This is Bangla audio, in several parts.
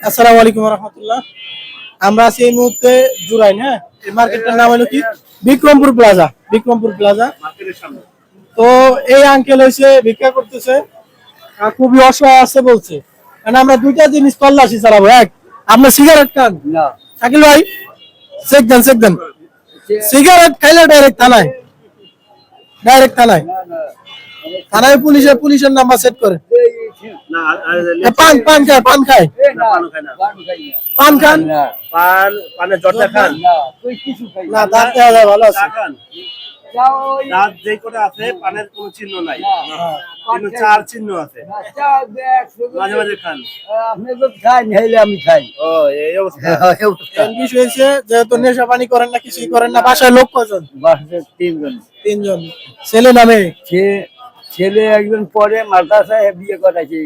আসসালামু আলাইকুম রহমতুল্লাহ। আমরা আছি এই মুহূর্তে জুরাইন। হ্যাঁ, এই মার্কেটটার নাম হলো কি বিক্রমপুর প্লাজা। বিক্রমপুর প্লাজা। তো এই আঙ্কেল হয়েছে ভিক্ষা করতেছে, খুবই অসহায় আছে বলছে। মানে আমরা দুইটা জিনিস তল্লাশি চালাবো। এক, আপনার সিগারেট খান না, শাকিল ভাই? চেক দেন, চেক দেন। সিগারেট খাইলে ডাইরেক্ট থানায়, ডাইরেক্ট থানায়। থানায় পুলিশের নাম্বার সেট করে। পান পান খায়, পান খায়, পান খান। পানের জর্দা খান না, দাঁত দেওয়া যায়, ভালো আছে। দাঁত যে করে আছে পানের কোনো চিহ্ন নাই, কিন্তু চার চিহ্ন আছে। মাঝে মাঝে খান। আপনি তো খান, হেলে আমি খাই। ও এই অবস্থা। বিষয় হয়েছে যেহেতু নেশা পানি করেন না, কিছুই করেন না। বাসায় লোক কজন? বাসায় তিনজন। তিনজন। ছেলে নামে? ছেলে একজন পরে মাদ্রাসায় বিয়ে করাইছে,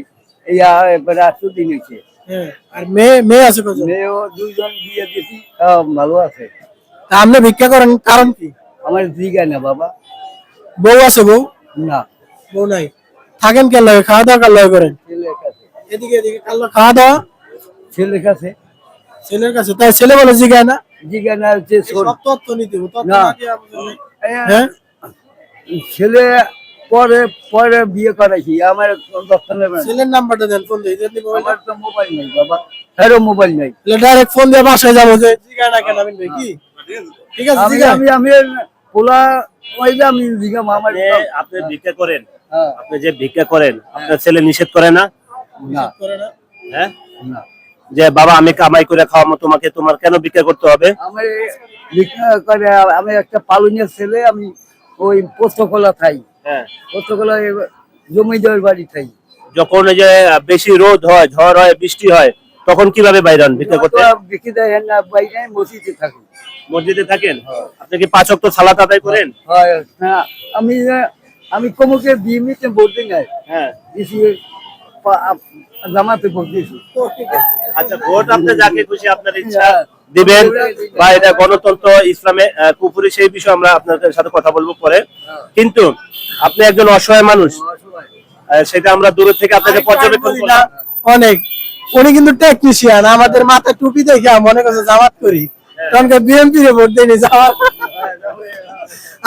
এই এবারে 8 দিন হয়েছে। আর মেয়ে? মেয়ে আছে কজন? মেয়েও 2জন বিয়ে দিয়েছি, ভালো আছে। তা আপনি ভিক্ষা করেন কারণ কি? আমার জিগায় না বাবা। বউ আছে? বউ না, বউ নাই। থাকেন কেন লাগে? খাওয়া দাওয়া কার লাগে করেন? ছেলের কাছে। এদিকে এদিকে কার লাগে খাওয়া দাওয়া? ছেলের কাছে। ছেলের কাছে। তাই ছেলে বলে জিগায় না? জিগায় না হচ্ছে সব তথ্য নিতে হবে, তথ্য না। না দিয়ে আপনি- হ্যাঁ, ছেলে পরে পরে বিয়ে করাইছি, আমার দশটা নেবে না। ছেলের নাম্বারটা দেন, ফোন দিই। আমার তো মোবাইল নেই বাবা, হ্যাঁ মোবাইল নেই। ডাইরেক্ট ফোন দিয়ে বাসায় যাবো যে জিগায় না কেন? আমিন ভাই কি ঠিক আছে? আমি জিগায়। আমি আমি পোলা ওই যে আমি জিগাম আমার। আপনি ভিক্ষা করেন, হ্যাঁ, আপনি যে ভিক্ষা করেন আপনার ছেলে নিষেধ করে না? না করে না? হ্যাঁ, না, যে বাবা আমি কামাই করে খাওয়াবো তোমাকে, তোমার কেন ভিক্ষা করতে হবে? আমার ভিক্ষা করে। আমি একটা পালুনিয়া ছেলে, আমি ওই পোস্তকলা খাই। হ্যাঁ, পোস্তকলা জমিদার বাড়ি খাই। যখন ওই যে বেশি রোদ হয়, ঝড় হয়, বৃষ্টি হয়, তখন কিভাবে বাইরান ভিক্ষা করতে? বিক্রি দেয় না, বাইরে মসজিদে থাকি। মসজিদে থাকেন? আপনি কি 5 ওয়াক্ত সালাত আদায় করেন? হয় না, আমি আমি কমকে বিএমইতে ভোট দিই নাই। হ্যাঁ। দিছি, জামাতে ভোট দিয়েছি। আচ্ছা, ভোট আপনি যাকে খুশি আপনার ইচ্ছা দিবেন, বা এটা গণতন্ত্র, ইসলামে কুফরি, সেই বিষয়ে আমরা আপনাদের সাথে কথা বলবো পরে। কিন্তু আপনি একজন অসহায় মানুষ, সেটা আমরা দূর থেকে আপনাকে পর্যবেক্ষণ করলাম। অনেক। উনি কিন্তু টেকনিশিয়ান, আমাদের মাথায় টুপি দেখে মনে করছে জামাত করি, তখন বিএনপি রে ভোট দেয়নি জামাত।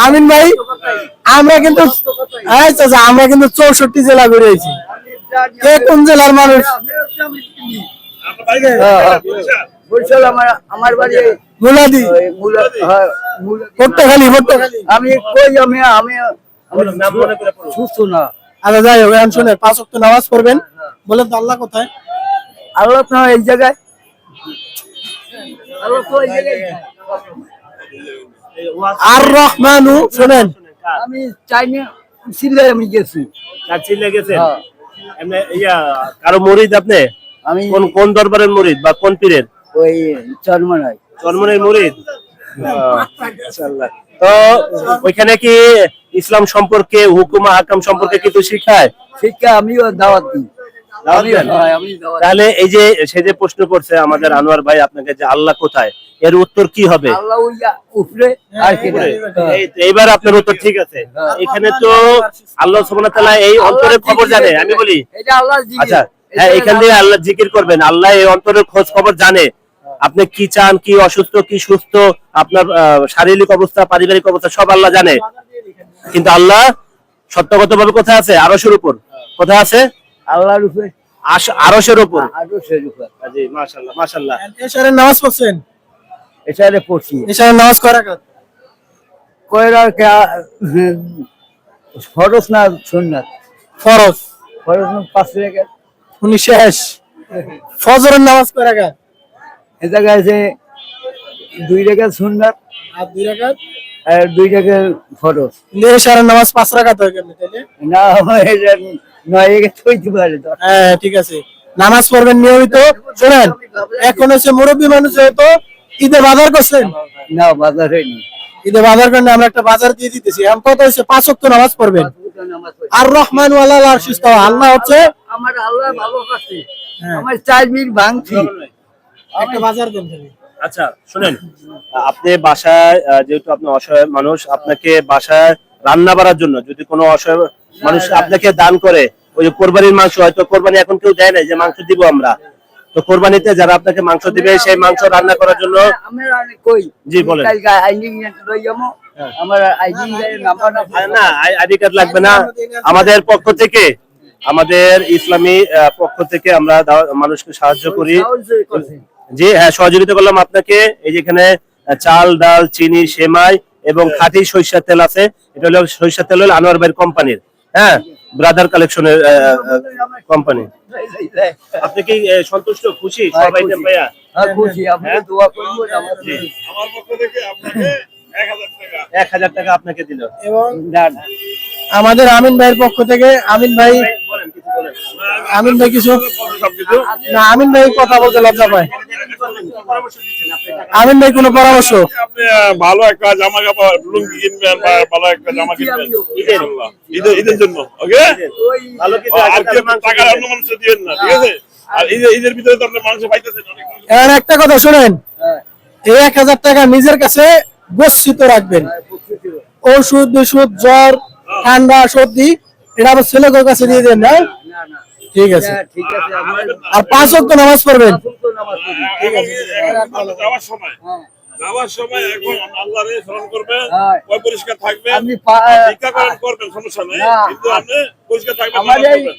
আমিন ভাই, আমরা কিন্তু আমরা কিন্তু 64 জেলা ঘুরেছি। কে কোন জেলার মানুষ? বরিশাল আমার বাড়ি মুলাদি, পট্টাখালী। পট্টাখালী। আমি কই আমি আমি নাম মনে করে পড়ুন। সুস্থ না। আচ্ছা, যাই হোক, এখন শুনে 5 ওয়াক্ত নামাজ পড়বেন। বলেন তো আল্লাহ কোথায়? আল্লাহ তো এই জায়গায়, আল্লাহ তো এই জায়গায়। আর রহমানু, শুনেন, আমি চাইনি সিলে আমি গেছি। কাছে লেগেছেন? হ্যাঁ। এমনি ইয়া কারো মুরিদ আপনি? আমি কোন কোন দরবারের মুরিদ বা কোন পীরের? ওই চরমনাই। চরমনের মুরিদ? মাশাআল্লাহ। তো ওইখানে কি ইসলাম সম্পর্কে, হুকুম হাকাম সম্পর্কে কিছু শিখায়? শিক্ষা আমিও দাওয়াত দিই। দাওয়াত দেন? আমি দাওয়াত। তাহলে এই যে সে যে প্রশ্ন করছে আমাদের আনোয়ার ভাই আপনাকে, যে আল্লাহ কোথায়, এর উত্তর কি হবে? আল্লাহ ওই উপরে আর কি না। এইবার আপনার উত্তর ঠিক আছে। এখানে তো আল্লাহ সুবহানাহু ওয়া তাআলা এই অন্তরের খবর জানে। আমি বলি, এটা আল্লাহ জিকির। আচ্ছা হ্যাঁ, এখান দিয়ে আল্লাহ জিকির করবেন। আল্লাহ এই অন্তরের খোঁজ খবর জানে, আপনি কি চান, কি অসুস্থ, কি সুস্থ, আপনার শারীরিক অবস্থা, পারিবারিক অবস্থা সব আল্লাহ জানে। কিন্তু আল্লাহ সত্যগত ভাবে কোথায় আছে? আরশের উপর। কোথায় আছে? আল্লাহর উপরে, আরশের উপর। আরশের উপরে। জি, মাশাআল্লাহ মাশাআল্লাহ। এশারের নামাজ পড়ছেন? এটারে পড়ছি। এশারের নামাজ কয় রাকাত? কয়রা ফরজ না সুন্নাত? ফরজ। ফরজ 5 রাকাত। উনি শেষ। ফজরের নামাজ কয় রাকাত? এ জায়গায় যে 2 রাকাত সুন্নাত আর 2 রাকাত আর 2 রাকাত ফরজ। এশারের নামাজ 5 রাকাত হয়ে গেল তাইলে? না, এটা 9 রাকাত হইতে পারে তো। হ্যাঁ, ঠিক আছে। নামাজ পড়বেন নিয়মিত। শুনেন, এখন হচ্ছে মুরব্বী মানুষ, হয়তো ঈদে বাজার করছেন? না, বাজার হয়নি। ঈদে বাজার করলে আমরা একটা বাজার দিয়ে দিতেছি। এখন কত হচ্ছে? 5 ওয়াক্ত নামাজ পড়বেন। আর রহমান ওয়ালাল আরশিস তাওয়া, আল্লাহ হচ্ছে আমার আল্লাহ ভালো কাছে। হ্যাঁ। আমার 4 মিনিট ভাঙছি। একটা বাজার দেন খালি। আচ্ছা শুনেন, আপনি বাসায় যেহেতু আপনি অসহায় মানুষ, আপনাকে বাসায় রান্না বাড়ার জন্য যদি কোনো অসহায় মানুষ আপনাকে দান করে, ওই যে কোরবানির মাংস, হয়তো কোরবানি এখন কেউ দেয় না যে মাংস দিব আমরা, তো কোরবানিতে যারা আপনাকে মাংস দিবে সেই মাংস রান্না করার জন্য আমরা কই জি, বলেন। কালকে আইডিং লই যাবো আমার আইডিং নাম্বারটা না আইডি কার্ড লাগবে না, আমাদের পক্ষ থেকে, আমাদের ইসলামী পক্ষ থেকে আমরা মানুষকে সাহায্য করি। জি হ্যাঁ, সহযোগিতা করলাম আপনাকে। এই যেখানে চাল, ডাল, চিনি, সেমাই এবং খাঁটি সরিষার তেল আছে। এটা হলো সরিষার তেল হলো আনোয়ার ভাইয়ের কোম্পানির, হ্যাঁ, ব্রাদার কালেকশনের কোম্পানি। আপনি কি সন্তুষ্ট, খুশি সব আইটেম পাইয়া? খুশি, আপনি দোয়া করবেন জি। আমার পক্ষ থেকে আপনাকে 1000 টাকা 1000 টাকা আপনাকে দিল। এবং দান আমাদের আমিন ভাইয়ের পক্ষ থেকে আমিন ভাই, বলেন, কিছু বলেন। আমিন ভাই কিছু সবকিছু না, আমিন ভাই কথা বলতে লজ্জা পায়। আমিন ভাই কোনো পরামর্শ? আপনি ভালো একটা জামা কাপড় লুঙ্গি কিনবেন বা ভালো একটা জামা কিনবেন ইনশাআল্লাহ ঈদের জন্য, ওকে? ওই ভালো কিছু আর আগে কেউ মাংস টাকা অন্য মানুষকে দিবেন না, ঠিক আছে? আর ঈদের ভিতরে তো আপনি মাংস পাইতেছেন অনেক। এর একটা কথা শুনেন, হ্যাঁ, এই 1000 টাকা নিজের কাছে গচ্ছিত রাখবেন। ওষুধ বিশুধ, জ্বর, ঠান্ডা, সর্দি, এটা আবার ছেলেদের কাছে দিয়ে দেন না? না না ঠিক আছে। ঠিক আছে আমরা আর 5 ওয়াক্ত নামাজ পড়বেন। নামাজ পড়ি। এখন যাওয়ার সময় হ্যাঁ, যাওয়ার সময় এখন আল্লাহরে স্মরণ করবেন, হ্যাঁ। পরিষ্কার থাকবেন, আপনি ভিক্ষা করবেন সমস্যা নেই, না। কিন্তু আপনি পরিষ্কার থাকবেন, আমার নামাজ এই পড়বেন।